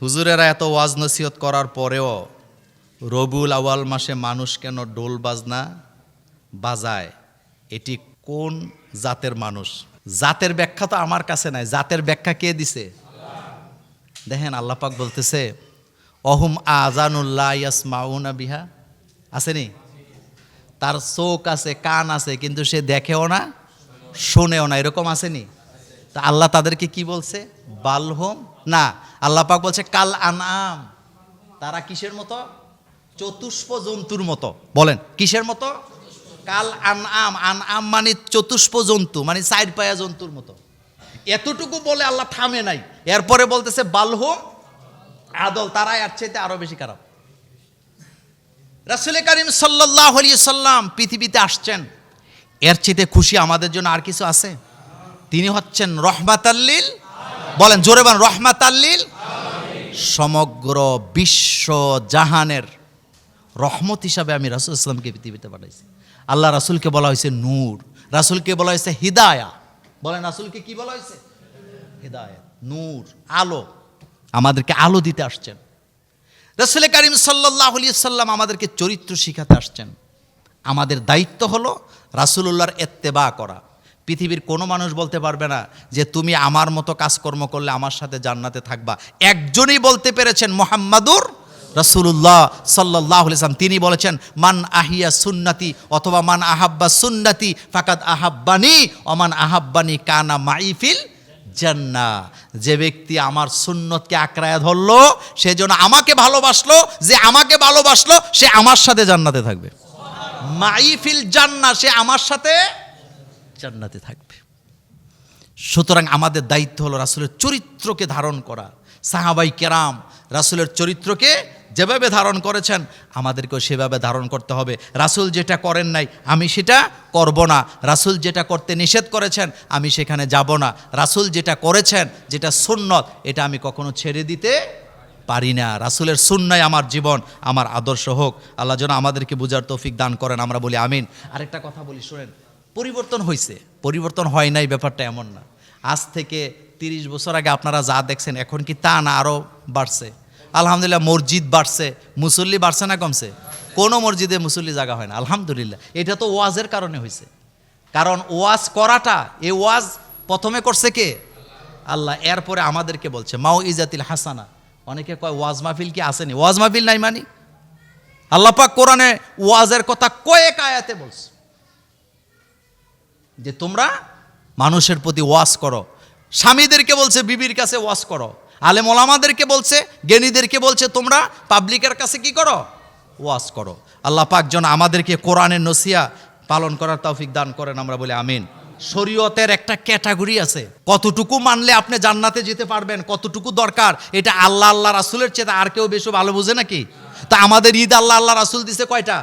হুজুরেরা এত ওয়াজ নসিহত করার পরেও রবিউল আউয়াল মাসে মানুষ কেন ডোল বাজনা বাজায়? এটি কোন জাতের মানুষ? জাতের ব্যাখ্যা তো আমার কাছে নাই, জাতের ব্যাখ্যা কে দিছে? দেখেন আল্লাহ পাক বলতেছে অহুম আযানুল্লাহ ইয়াসমাউনা বিহা, আসেনি? তার চোখ আছে, কান আছে, কিন্তু সে দেখেও না, শোনেও না, এরকম আসেনি? তা আল্লাহ তাদেরকে কি বলছে? বালহুম না, আল্লাহ পাক বলছে কাল আনআম, তারা কিসের মতো? চতুষ্প জন্তুর মতো। বলেন কিসের মতো? কাল আনআম, আনআম মানে চতুষ্প জন্তু, মানে চার পায়া জন্তুর মতো। এতটুকু বলে আল্লাহ থামে নাই, এরপরে বলতেছে বালহুম আদল, তারা এর চাইতে আরো বেশি খারাপ। রাসূল কারীম সাল্লাল্লাহু আলাইহি সাল্লাম পৃথিবীতে আসছেন, এর চাইতে খুশি আমাদের জন্য আর কিছু আছে? তিনি হচ্ছেন রহমাতাল লিল, বলেন জোরে বলেন রহমাতাল লিল, সমগ্র বিশ্ব জাহানের রহমত হিসাবে আমি রাসূল ইসলামকে পৃথিবীতে পাঠাইছি। আল্লাহ রাসূলকে বলা হয়েছে নূর, রাসূলকে বলা হয়েছে হিদায়া। বলেন রাসূলকে কি বলা হয়েছে? হিদায়াত, নূর, আলো। আমাদেরকে আলো দিতে আসছেন। রাসূল কারীম সাল্লাল্লাহু আলাইহি সাল্লাম আমাদেরকে চরিত্র শিখাতে আসছেন। আমাদের দায়িত্ব হলো রাসূলুল্লাহর ইত্তেবা করা। পৃথিবীর কোনো মানুষ বলতে পারবে না যে তুমি আমার মতো কাজকর্ম করলে আমার সাথে জান্নাতে থাকবা। একজনই বলতে পেরেছেন, মুহাম্মাদুর রাসূলুল্লাহ সাল্লাল্লাহু আলাইহি সাল্লাম। তিনি বলেছেন মান আহিয়া সুন্নতি, অথবা মান আহাব্বা সুন্নতি ফাকাদ আহাব্বানি ওমান আহাব্বানি কানা মাই ফিল জান্নাহ। যে ব্যক্তি আমার সুন্নতকে আঁকড়ায় ধরলো, সে যেন আমাকে ভালোবাসলো, যে আমাকে ভালোবাসলো সে আমার সাথে জান্নাতে থাকবে। মাই ফিল জান্নাহ, সে আমার সাথে জান্নাতে থাকবে। সুতরাং আমাদের দায়িত্ব হলো রাসূলের চরিত্রকে ধারণ করা। সাহাবাই কেরাম রাসূলের চরিত্রকে যেভাবে ধারণ করেছেন, আমাদেরকেও সেভাবে ধারণ করতে হবে। রাসূল যেটা করেন নাই আমি সেটা করব না, রাসূল যেটা করতে নিষেধ করেছেন আমি সেখানে যাব না, রাসূল যেটা করেছেন, যেটা সুন্নত, এটা আমি কখনো ছেড়ে দিতে পারি না। রাসূলের সুন্নায় আমার জীবন, আমার আদর্শ হোক। আল্লাহ যেন আমাদেরকে বুঝার তৌফিক দান করেন, আমরা বলি আমিন। আরেকটা কথা বলি, শোনেন, পরিবর্তন হয়েছে, পরিবর্তন হয় নাই ব্যাপারটা এমন না। আজ থেকে 30 বছর আগে আপনারা যা দেখছেন এখন কি তা না, আরও বাড়ছে। আলহামদুলিল্লাহ মসজিদ বাড়ছে, মুসল্লি বাড়ছে না কমছে? কোনো মসজিদে মুসল্লি জায়গা হয় না, আলহামদুলিল্লাহ। এটা তো ওয়াজের কারণে হয়েছে, কারণ ওয়াজ করাটা, এই ওয়াজ প্রথমে করছে কে? আল্লাহ। এরপরে আমাদেরকে বলছে মাও ইজাতিল হাসানা। অনেকে কয় ওয়াজ মাহফিল কি আসেনি? ওয়াজ মাহফিল নাই মানি? আল্লাহ পাক কোরআনে ওয়াজের কথা কয়েক আয়াতে বলছে যে তোমরা মানুষের প্রতি ওয়াজ করো। স্বামীদেরকে বলছে বিবির কাছে ওয়াজ করো, আলেম ওলামাদেরকে বলছে, জ্ঞানীদেরকে বলছে তোমরা পাবলিকের কাছে কি করো? ওয়াজ করো। আল্লাহ পাক যেন আমাদেরকে কোরআনের নসিহা পালন করার তৌফিক দান করেন, আমরা বলি আমিন। শরীয়তের একটা ক্যাটাগরি আছে, কতটুকু মানলে আপনি জান্নাতে যেতে পারবেন, কতটুকু দরকার, এটা আল্লাহ আল্লাহ রাসূলের চেয়ে আর কেউ বেশি ভালো বোঝে নাকি? তা আমাদের ঈদ আল্লাহ আল্লাহ রাসূল দিছে কয়টা?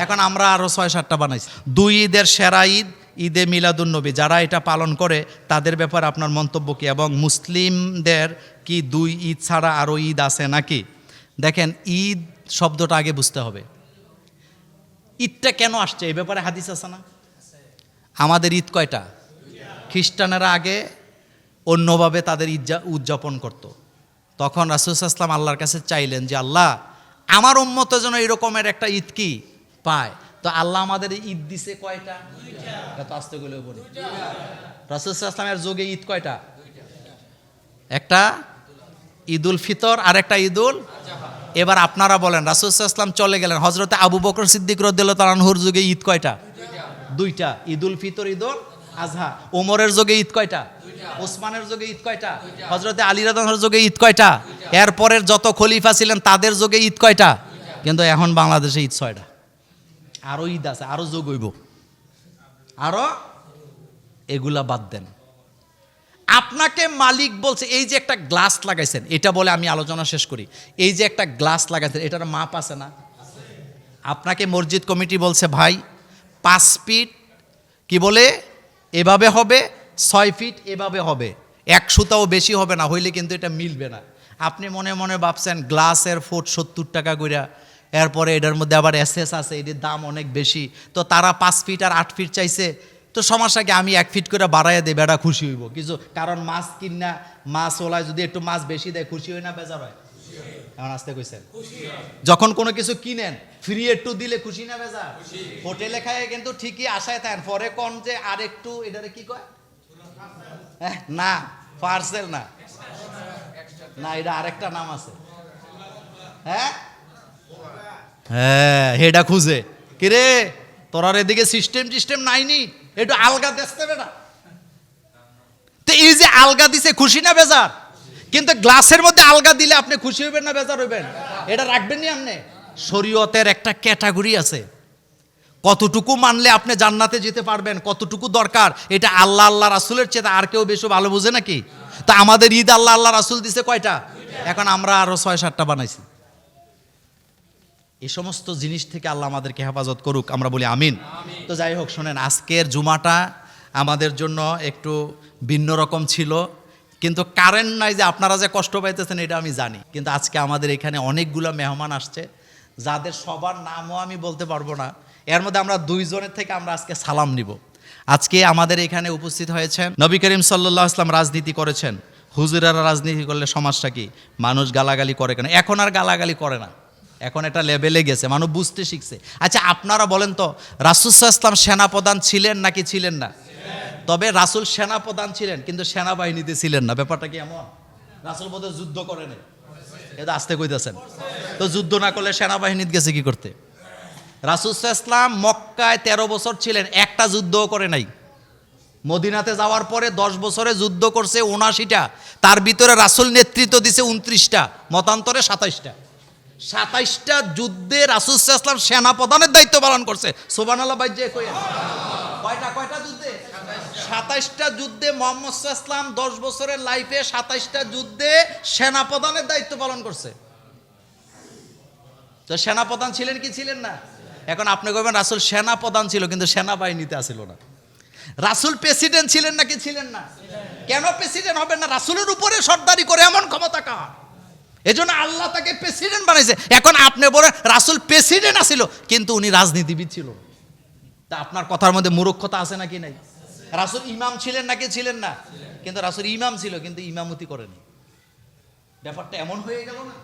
এখন আমরা আরো 6-7টা বানাইছি। 2 ঈদের সেরা ঈদ ঈদে মিলাদুন্নবী। যারা এটা পালন করে তাদের ব্যাপারে আপনার মন্তব্য কি? এবং মুসলিমদের কি 2 ঈদ ছাড়া আরও ঈদ আছে নাকি? দেখেন, ঈদ শব্দটা আগে বুঝতে হবে, ঈদটা কেন আসছে এই ব্যাপারে হাদিস আছে না? আমাদের ঈদ কয়টা? খ্রিস্টানেরা আগে অন্যভাবে তাদের ঈদ উদযাপন করত। তখন রাসূল সাল্লাল্লাহু আলাইহি ওয়াসাল্লাম আল্লাহর কাছে চাইলেন যে আল্লাহ আমার উম্মত যেন এরকমের একটা ঈদ কি পায়। তো আল্লাহ আমাদের ঈদ দিছে কয়টা? এত আস্তে গুলো বলি। রাসূল সাল্লাল্লাহু আলাইহি ওয়াসাল্লামের যুগে ঈদ কয়টা? একটা ঈদুল ফিতর আর একটা ঈদুল। এবার আপনারা বলেন, রাসূল সাল্লাল্লাহু আলাইহি ওয়াসাল্লাম চলে গেলেন, হযরতে আবু বকর সিদ্দিক রাদিয়াল্লাহু তাআলা আনহুর যুগে ঈদ কয়টা? 2টা, ঈদুল ফিতর, ঈদুল আযহা। ওমরের যুগে ঈদ কয়টা? ওসমানের যুগে ঈদ কয়টা? হযরতে আলী রাদিয়াল্লাহু আনহুর যুগে ঈদ কয়টা? এরপরের যত খলিফা ছিলেন তাদের যুগে ঈদ কয়টা? কিন্তু এখন বাংলাদেশে ঈদ 6টা। আরো ঈদ আছে, আরো যোগ হইব, আরো। এগুলা বাদ দেন। আপনাকে মালিক বলছে এই যে একটা গ্লাস লাগাইছেন, এটা বলে আমি আলোচনা শেষ করি। এই যে একটা গ্লাস লাগাইছেন, এটার মাপ আছে না? আপনাকে মসজিদ কমিটি বলছে ভাই 5 ফিট কি বলে এভাবে হবে, 6 ফিট এভাবে হবে, 1 সুতাও বেশি হবে না, হইলে কিন্তু এটা মিলবে না। আপনি মনে মনে ভাবছেন গ্লাসের ফুট 70 টাকা কইরা, এরপরে এটার মধ্যে আবার এসএস আছে, এটির দাম অনেক বেশি, তো তারা 5 ফিট আর 8 ফিট চাইছে। তো সমস্যাকে আমি 1 ফিট করে বাড়াইয়া দেই, বেড়া খুশি হইব কিছু, কারণ মাছ কিনা মাছ ওলায় যদি একটু মাছ বেশি দেয় খুশি হয় না বেজার হয়? এখন আসতে কইছেন যখন কোনো কিছু কিনেন ফ্রি একটু দিলে খুশি না বেজার? হোটেলে খায় কিন্তু ঠিকই আশায় থাকেন, পরে কোন যে আর একটু এটারে কি কয়, না পার্সেল না, না এটা আরেকটা নাম আছে, হ্যাঁ হ্যাঁ হেডা খুঁজে কিরে তোরার এদিকে সিস্টেম নাইনি, একটু আলগা দেখতে হবে না। তো এই যে আলগা দিছে খুশি না বেজার? কিন্তু গ্লাসের মধ্যে আলগা দিলে আপনি খুশি হইবেন না বেজার হইবেন? এটা রাখবেন নি আপনি। শরীয়তের একটা ক্যাটাগরি আছে, কতটুকু মানলে আপনি জান্নাতে যেতে পারবেন, কতটুকু দরকার, এটা আল্লাহ আল্লাহ রাসূলের চেয়ে আর কেউ বেশি ভালো বুঝে নাকি? তা আমাদের ঈদ আল্লাহ আল্লাহ রাসূল দিছে কয়টা? এখন আমরা আরো 6-7টা বানাইছি। এই সমস্ত জিনিস থেকে আল্লাহ আমাদেরকে হেফাজত করুক, আমরা বলি আমিন। তো যাই হোক, শোনেন, আজকের জুমাটা আমাদের জন্য একটু ভিন্ন রকম ছিল, কিন্তু কারেন্ট নাই যে আপনারা যে কষ্ট পাইতেছেন এটা আমি জানি। কিন্তু আজকে আমাদের এখানে অনেকগুলো মেহমান আসছে, যাদের সবার নামও আমি বলতে পারবো না। এর মধ্যে আমরা 2 জনের থেকে আমরা আজকে সালাম নিব। আজকে আমাদের এখানে উপস্থিত হয়েছেন নবী করিম সাল্লাল্লাহু আলাইহি ওয়াসাল্লাম রাজনীতি করেছেন। হুজুরেরা রাজনীতি করলে সমাজটা কি, মানুষ গালাগালি করে কেন? এখন আর গালাগালি করে না, এখন এটা লেভেলে গেছে, মানুষ বুঝতে শিখছে। আচ্ছা আপনারা বলেন তো, রাসূল সাল্লাল্লাহু আলাইহি ওয়াসাল্লাম সেনাপ্রধান ছিলেন নাকি ছিলেন না? তবে রাসূল সেনাপ্রধান ছিলেন, কিন্তু সেনাবাহিনীতে ছিলেন না। ব্যাপারটা কি এমন? রাসূল বোধহয় যুদ্ধ করেন, এটা আসতে কইতেছেন। তো যুদ্ধ না করলে সেনাবাহিনীতে গেছে কি করতে? রাসূল সাল্লাল্লাহু আলাইহি ওয়াসাল্লাম মক্কায় 13 বছর ছিলেন, একটা যুদ্ধও করে নাই। মদিনাতে যাওয়ার পরে 10 বছরে যুদ্ধ করছে 79টা, তার ভিতরে রাসূল নেতৃত্ব দিছে 29টা, মতান্তরে 27টা। 27টা যুদ্ধে রাসূল সাল্লাল্লাহু আলাইহি ওয়াসাল্লাম সেনাপ্রধানের দায়িত্ব পালন করছে। সুবহানাল্লাহ বাইজে কইয়া কয়টা যুদ্ধে? 27টা যুদ্ধে মুহাম্মদ সাল্লাল্লাহু আলাইহি ওয়াসাল্লাম 10 বছরের লাইফে 27টা যুদ্ধে সেনাপ্রধানের দায়িত্ব পালন করছে। তো সেনাপ্রধান ছিলেন কি ছিলেন না? এখন আপনি কইবেন রাসূল সেনাপ্রধান ছিল কিন্তু সেনাবাহিনীতে আসিল না। রাসূল প্রেসিডেন্ট ছিলেন নাকি ছিলেন না? কেন প্রেসিডেন্ট হবেন না? রাসূলের উপরে সরদারি করে এমন ক্ষমতা কার? এজন্য আল্লাহ তাকে প্রেসিডেন্ট বানাইছে। এখন আপনি বলেন রাসূল প্রেসিডেন্ট আছিল কিন্তু উনি রাজনীতিবিদ ছিল। তা আপনার কথার মধ্যে মূর্খতা আছে নাকি নাই? রাসূল ইমাম ছিলেন নাকি ছিলেন না? কিন্তু রাসূল ইমাম ছিল কিন্তু ইমামতি করেনি। ব্যাপারটা এমন হয়ে গেল না?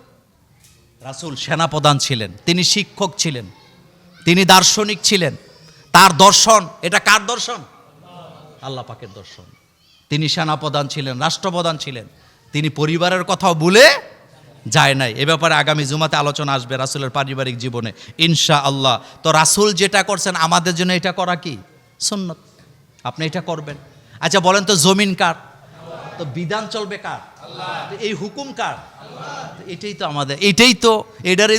রাসূল সেনাপ্রধান ছিলেন, তিনি শিক্ষক ছিলেন, তিনি দার্শনিক ছিলেন। তার দর্শন, এটা কার দর্শন? আল্লাহ পাকের দর্শন। তিনি সেনাপ্রধান ছিলেন, রাষ্ট্রপ্রধান ছিলেন, তিনি পরিবারের কথাও ভুলে যায় নাই। এ ব্যাপারে আগামী জুমাতে আলোচনা আসবে রাসূলের পারিবারিক জীবনে ইনশাআল্লাহ। তো রাসূল যেটা করছেন আমাদের জন্য এটা করা কি সুন্নত, আপনি এটা করবেন। আচ্ছা বলেন তো, জমিন কার? তো বিধান চলবে কার? এই হুকুম কার? এটাই তো আমাদের, এটারই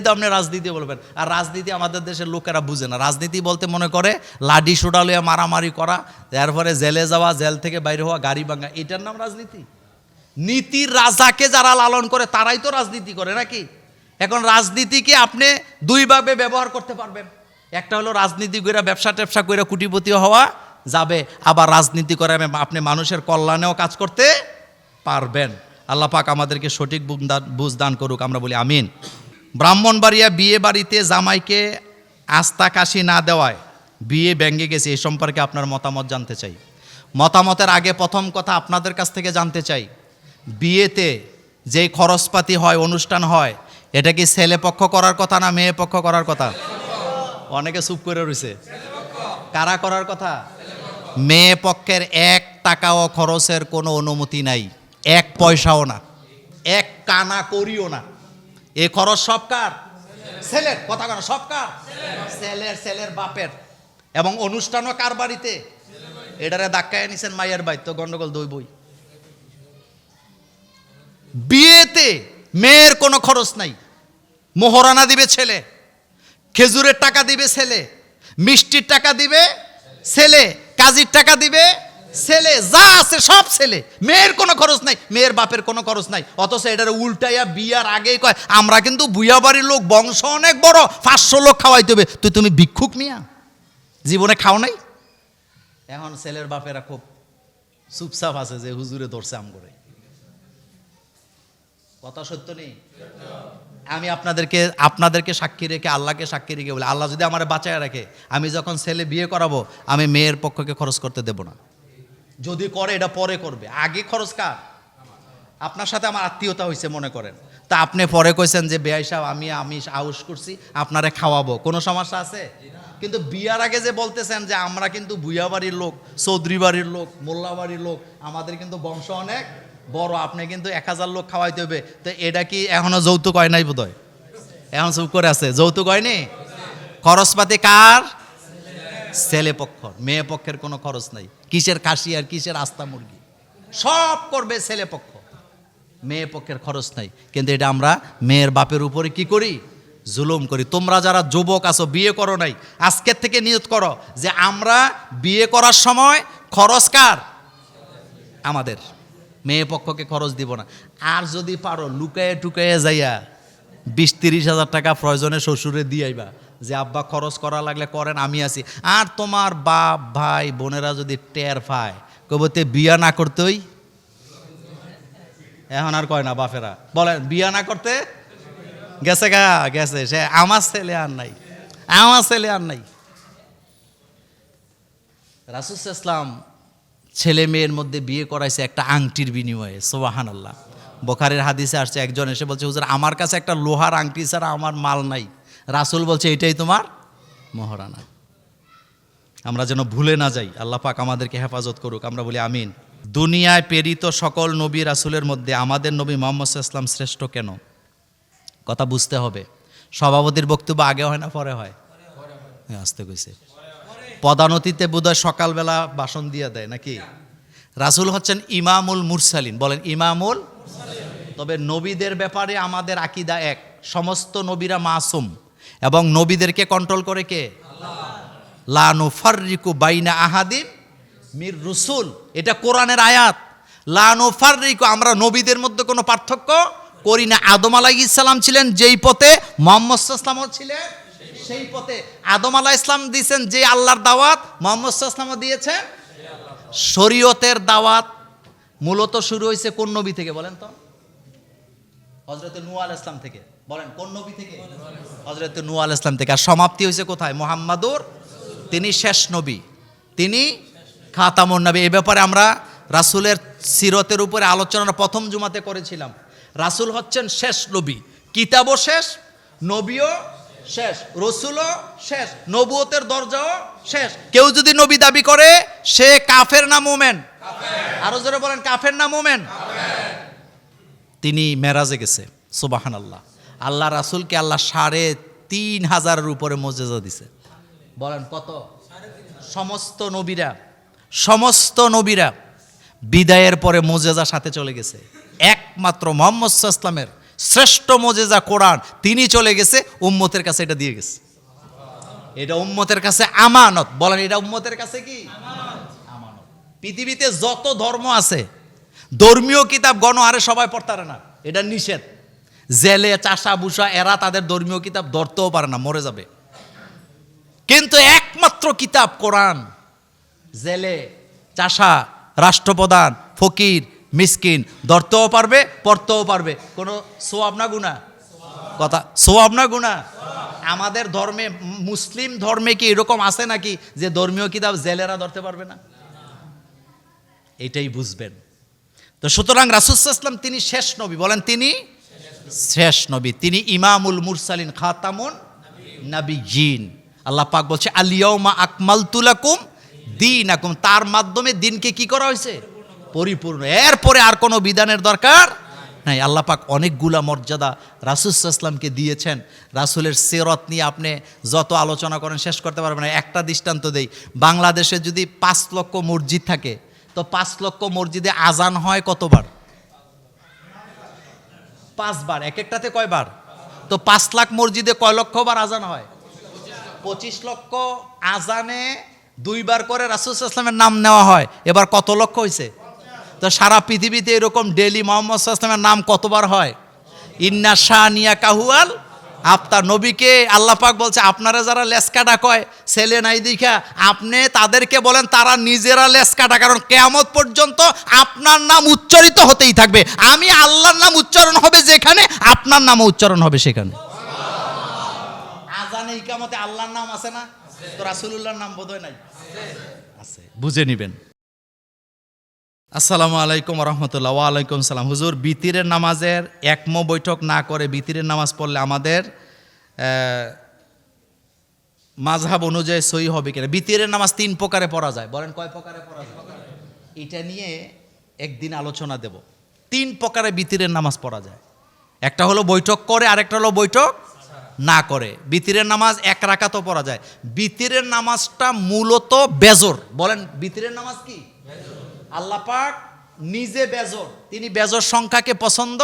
তো আপনি রাজনীতি বলবেন। আর রাজনীতি আমাদের দেশের লোকেরা বুঝে না। রাজনীতি বলতে মনে করে লাঠি সোটা লইয়া মারামারি করা, তারপরে জেলে যাওয়া, জেল থেকে বাইরে হওয়া, গাড়ি ভাঙা, এটার নাম রাজনীতি? নীতির রাজাকে যারা লালন করে তারাই তো রাজনীতি করে নাকি? এখন রাজনীতিকে আপনি 2 ভাবে ব্যবহার করতে পারবেন। একটা হলো রাজনীতি করে ব্যবসা ট্যাবসা করে কোটিপতি হওয়া যাবে, আবার রাজনীতি করে আপনি মানুষের কল্যাণেও কাজ করতে পারবেন। আল্লাহ পাক আমাদেরকে সঠিক বুঝ দান করুক, আমরা বলি আমিন। ব্রাহ্মণবাড়িয়া বিয়ে বাড়িতে জামাইকে আস্তা কাশি না দেওয়ায় বিয়ে ভেঙে গেছে, এই সম্পর্কে আপনার মতামত জানতে চাই। মতামতের আগে প্রথম কথা আপনাদের কাছ থেকে জানতে চাই, বিয়েতে যেই খরচপাতি হয়, অনুষ্ঠান হয়, এটা কি ছেলে পক্ষ করার কথা না মেয়ে পক্ষ করার কথা? অনেকে চুপ করে রয়েছে। কারা করার কথা? মেয়ে পক্ষের 1 টাকাও খরচের কোনো অনুমতি নাই, 1 পয়সাও না, 1 কানা করিও না। এই খরচ সব কার? ছেলের। কথা কেন? সব কার? ছেলের বাপের। এবং অনুষ্ঠানও কার বাড়িতে? এটারে ধাক্কায় নিছেন মায়ের বাড়ি, তো গন্ডগোল দইবই। বিয়েতে মেয়ের কোনো খরচ নাই। মোহরানা দিবে ছেলে, খেজুরের টাকা দিবে ছেলে, মিষ্টির টাকা দিবে ছেলে, কাজীর টাকা দিবে ছেলে, যা আছে সব ছেলে। মেয়ের কোনো খরচ নাই, মেয়ের বাপের কোনো খরচ নাই। অথচ এটার উল্টাইয়া বিয়ার আগেই কয় আমরা কিন্তু বুয়া বাড়ির লোক, বংশ অনেক বড়, 500 লোক খাওয়াইতে হবে। তুমি ভিক্ষুক মিয়া, জীবনে খাও নাই। এখন ছেলের বাপেরা খুব চুপচাপ আছে যে হুজুরে ধরছে আম করে। কথা সত্য নেই? আমি আপনাদেরকে সাক্ষী রেখে, আল্লাহকে সাক্ষী রেখে বলি, আল্লাহ যদি আমার বাঁচায় রাখে, আমি যখন ছেলে বিয়ে করাবো আমি মেয়ের পক্ষকে খরচ করতে দেব না। যদি করে এটা পরে করবে, আগে খরচ কার? আপনার সাথে আমার আত্মীয়তা হয়েছে মনে করেন, তা আপনি পরে কইছেন যে বেয়াই সাহেব আমি আউশ করছি আপনারে খাওয়াবো, কোনো সমস্যা আছে? কিন্তু বিয়ার আগে যে বলতেছেন যে আমরা কিন্তু ভুইয়া বাড়ির লোক, চৌধুরী বাড়ির লোক, মোল্লা বাড়ির লোক, আমাদের কিন্তু বংশ অনেক বড়, আপনি কিন্তু 1000 লোক খাওয়াইতে হবে, তো এটা কি এখনো যৌতুক হয় নাই? বোধহয় এখন চুপ করে আছে, যৌতুক হয়নি। খরচপাতি কার? ছেলে পক্ষ, মেয়ে পক্ষের কোনো খরচ নাই। কিসের খাসি আর কিসের আস্তা মুরগি, সব করবে ছেলে পক্ষ, মেয়ে পক্ষের খরচ নাই। কিন্তু এটা আমরা মেয়ের বাপের উপরে কি করি? জুলুম করি। তোমরা যারা যুবক আছো, বিয়ে করো নাই, আজকের থেকে নিয়ত করো যে আমরা বিয়ে করার সময় খরচ কার? আমাদের, মেয়ে পক্ষকে খরচ দিব না। আর যদি পারো লুকায়ে টুকায়ে যাইয়া 20-30 হাজার টাকা প্রয়োজনে শ্বশুরে দিয়ে আইবা যে আব্বা খরচ করা লাগলে করেন, আমি আছি। আর তোমার বাপ ভাই বোনেরা যদি টের পায়, কবতে বিয়া না করতেই, এখন আর কয় না বাপেরা, বলেন বিয়া না করতে গেছে গা, গেছে সে, আমার ছেলে আর নাই, আমার ছেলে আর নাই। রাসূল সাল্লাল্লাহু আলাইহি ওয়াসাল্লাম ছেলে মেয়ের মধ্যে বিয়ে করাইছে একটা আংটির বিনিময়ে। সুবহানাল্লাহ। বুখারীর হাদিসে আসছে, একজন এসে বলছে, হুজুর আমার কাছে একটা লোহার আংটি ছাড়া আমার মাল নাই। রাসূল বলছে এটাই তোমার মহারানা। আমরা যেন ভুলে না যাই, আল্লাহ পাক আমাদেরকে হেফাজত করুক, আমরা বলি আমিন। দুনিয়ায় প্রেরিত সকল নবী রাসূলের মধ্যে আমাদের নবী মুহাম্মদ সাল্লাল্লাহু আলাইহি ওয়াসাল্লাম শ্রেষ্ঠ কেন? কথা বুঝতে হবে। সভাপতির বক্তব্য আগে হয় না পরে হয়? আসতে কইছে। প্রধান অতিথিতে বোধহয় সকালবেলা ভাষণ দিয়ে দেয় নাকি? রাসূল হচ্ছেন ইমামুল মুরসালিন, বলেন ইমামুল। তবে নবীদের ব্যাপারে আমাদের আকীদা এক, সমস্ত নবীরা মাসুম, এবং নবীদেরকে কন্ট্রোল করে কে? লা নুফাররিকু বাইনা আহাদিন মির রুসুল, এটা কোরআনের আয়াত। লা নুফাররিকু, আমরা নবীদের মধ্যে কোনো পার্থক্য করি না। আদম আলাইহিস সালাম ছিলেন যেই পথে, মুহাম্মদ সাল্লাল্লাহু আলাইহি ওয়াসাল্লাম ছিলেন সেই পথে। আদম আলাইহিস সালাম দিয়েছেন যে আল্লাহর দাওয়াত, মুহাম্মদ সাল্লাল্লাহু আলাইহি ওয়াসাল্লাম দিয়েছেন শরীয়তের দাওয়াত। মূলত শুরু হয়েছে কোন নবী থেকে বলেন তো? হযরত নূহ আলাইহিস সালাম থেকে। বলেন কোন নবী থেকে? হযরত নূহ আলাইহিস সালাম থেকে। আর সমাপ্তি হয়েছে কোথায়? মুহাম্মাদুর, তিনি শেষ নবী, তিনি খাতামুন নবী। এই ব্যাপারে আমরা রাসূলের সিরতের উপরে আলোচনা প্রথম জুমাতে করেছিলাম। রাসূল হচ্ছেন শেষ নবী, কিতাবও শেষ, নবীও শেষ, রসুলও শেষ, নবুয়তের দরজাও শেষ। কেউ যদি নবী দাবি করে সে কাফের না মুমিন? আরো জোরে বলেন, কাফের না মুমিন? তিনি মেরাজে গেছে, সুবহানাল্লাহ। আল্লাহ রাসূলকে আল্লাহ ৩,৫০০-এর উপরে মুজিজা দিছে। বলেন কত? সমস্ত নবীরা বিদায়ের পরে মুজিজার সাথে চলে গেছে। একমাত্র মুহাম্মদ সাল্লাল্লাহু আলাইহি ওয়াসাল্লামের শ্রেষ্ঠ মুজিজা কোরআন, তিনি চলে গেছে, উম্মতের কাছে এটা দিয়ে গেছে। এটা উম্মতের কাছে আমানত। বলেন এটা উম্মতের কাছে কি আমানত। পৃথিবীতে যত ধর্ম আছে, ধর্মীয় কিতাব গণহারে সবাই পড়তারে না, এটা নিষেধ। জেলে চাষা বুসা এরা তাদের ধর্মীয় কিতাব ধরতেও পারে না, মরে যাবে। কিন্তু একমাত্র কিতাব কোরআন, জেলে চাষা, রাষ্ট্রপ্রধান, ফকির, মিসকিন ধরতেও পারবে, পড়তেও পারবে। কোনো সওয়াব না গুনাহ? কথা, সওয়াব না গুনাহ? আমাদের ধর্মে, মুসলিম ধর্মে কি এরকম আছে নাকি যে ধর্মীয় কিতাব জেলেরা ধরতে পারবে না? এটাই বুঝবেন। তো সুতরাং রাসূল সাল্লাল্লাহু আলাইহি ওয়াসাল্লাম তিনি শেষ নবী। বলেন তিনি শেষ নবী, তিনি ইমামুল মুরসালিন, খাতামুন নাবিয়্যিন। আল্লাহ পাক বলছে আল-ইয়াউমা আকমালতু লাকুম দীনাকুম, তার মাধ্যমে দিনকে কি করা হয়েছে? পরিপূর্ণ। এরপরে আর কোনো বিধানের দরকার নাই। আল্লাহ পাক অনেকগুলা মর্যাদা রাসূল সাল্লাল্লাহু আলাইহি ওয়াসাল্লামকে দিয়েছেন। রাসূলের সিরাত নিয়ে আপনি যত আলোচনা করেন শেষ করতে পারবেন না। একটা দৃষ্টান্ত দেই, বাংলাদেশে যদি 5 লক্ষ মসজিদ থাকে, তো 5 লক্ষ মসজিদে আজান হয় কতবার? 5 বার। এক একটাতে কয়বার? তো 5 লাখ মসজিদে কয় লক্ষ বার আজান হয়? 25 লক্ষ আজানে 2 বার করে রাসূল সাল্লাল্লাহু আলাইহি ওয়াসাল্লামের নাম নেওয়া হয়। এবার কত লক্ষ হয়েছে? তো সারা পৃথিবীতে এরকম ডেলি মুহাম্মদ সাল্লাল্লাহু আলাইহি ওয়াসাল্লামের নাম কতবার হয়? ইন্না শানিয়াকা হুয়াল আবতার। নবীকে আল্লাহ পাক বলছে আপনারা যারা লেসকাটা কয় ছেলে নাই দেখা, আপনি তাদেরকে বলেন তারা নিজেরা লেসকাটা, কারণ কিয়ামত পর্যন্ত আপনার নাম উচ্চারিত হতেই থাকবে। আমি আল্লাহর নাম উচ্চারণ হবে যেখানে, আপনার নামও উচ্চারণ হবে সেখানে। আজানে ইকামতে আল্লাহর নাম আছে না? তো রাসূলুল্লাহর নাম বোধহয় নাই, আছে, বুঝে নিবেন। আসসালামু আলাইকুম রহমতুল্লাহ। ওয়ালাইকুম সালাম। হুজুর, বিতিরের নামাজের একম বৈঠক না করে বিতিরের নামাজ পড়লে আমাদের মাযহাব অনুযায়ী সহি হবে কিনা? বিতিরের নামাজ 3 প্রকারে পড়া যায়। বলেন কয় প্রকারে পড়া যায়? এটা নিয়ে একদিন আলোচনা দেব। 3 প্রকারে বিতিরের নামাজ পড়া যায়। একটা হলো বৈঠক করে, আরেকটা হলো বৈঠক না করে। বিতিরের নামাজ 1 রাকাতও পড়া যায়। বিতিরের নামাজটা মূলত বেজর। বলেন বিতিরের নামাজ কি? আল্লাহ পাক নিজে বেজর, তিনি বেজর সংখ্যাকে পছন্দ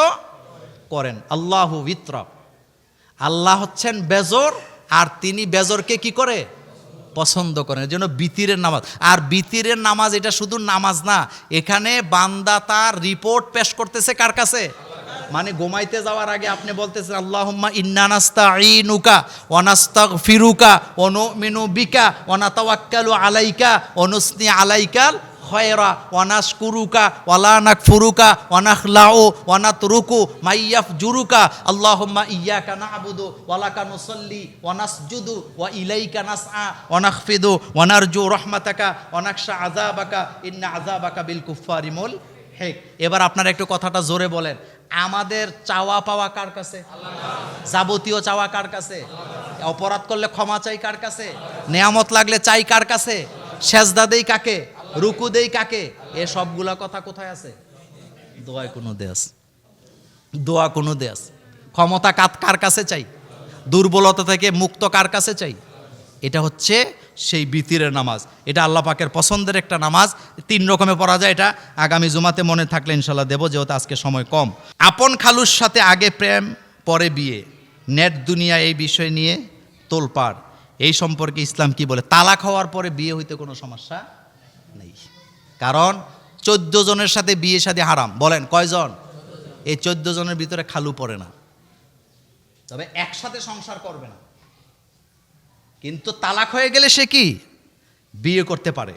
করেন। আল্লাহু বিত্র, আল্লাহ হচ্ছেন বেজর, আর তিনি বেজরকে কি করে? পছন্দ করেন। এর জন্য বিতিরের নামাজ। আর বিতিরের নামাজ এটা শুধু নামাজ না, এখানে বান্দা তার রিপোর্ট পেশ করতেছে কার কাছে? মানে ঘুমাইতে যাওয়ার আগে আপনি বলতেছেন আল্লাহুম্মা ইন্না নাস্তাঈনুকা ওয়া নাস্তাগফিরুকা ওয়া নুমিনু বিকা ওয়া নাতাওয়াক্কালু আলাইকা ওয়া নুসনি আলাইকাল খয়রা ওয়া নাশকুরুকা ওয়া লা নাকফুরুকা ওয়া নাখলাউ ওয়া নাতরুকু মাইয়াফজুরুকা আল্লাহুম্মা ইয়্যাকা না'বুদু ওয়া লাকা নুসাল্লি ওয়া নাসজুদু ওয়া ইলাইকা নাসআ ওয়া নাখফিদু ওয়া নারজু রাহমাতাকা ওয়া নাখশা আযাবাকা ইন্না আযাবাকা বিল কুফফারি মুলহিক। এবার আপনারা একটু কথাটা জোরে বলেন। আমাদের চাওয়া পাওয়া কার কাছে? যাবতীয় চাওয়া কার কাছে? অপরাধ করলে ক্ষমা চাই কার কাছে? নেয়ামত লাগলে চাই কার কাছে? সেজদা দেই কাকে? রুকু দেই কাকে? এ সবগুলা কথা কোথায় আছে? দোয়ায় কোনো দেশ, দোয়া কোনো দেশ। ক্ষমতা কার কাছে চাই? দুর্বলতা থেকে মুক্ত কার কাছে চাই? এটা হচ্ছে সেই বিতিরের নামাজ। এটা আল্লাহ পাকের পছন্দের একটা নামাজ। 3 রকমে পড়া যায়। এটা আগামী জুমাতে মনে থাকলে ইনশাল্লাহ দেবো, যেহেতু আজকে সময় কম। আপন খালুর সাথে আগে প্রেম পরে বিয়ে, নেট দুনিয়া এই বিষয় নিয়ে তোলপাড়। এই সম্পর্কে ইসলাম কি বলে? তালাক হওয়ার পরে বিয়ে হইতে কোনো সমস্যা নেই, কারণ 14 জনের সাথে বিয়ে শাদী হারাম। বলেন কয়জন? এই 14 জনের ভিতরে খালু পড়ে না, তবে একসাথে সংসার করবে না। কিন্তু তালাক হয়ে গেলে সে কি বিয়ে করতে পারে।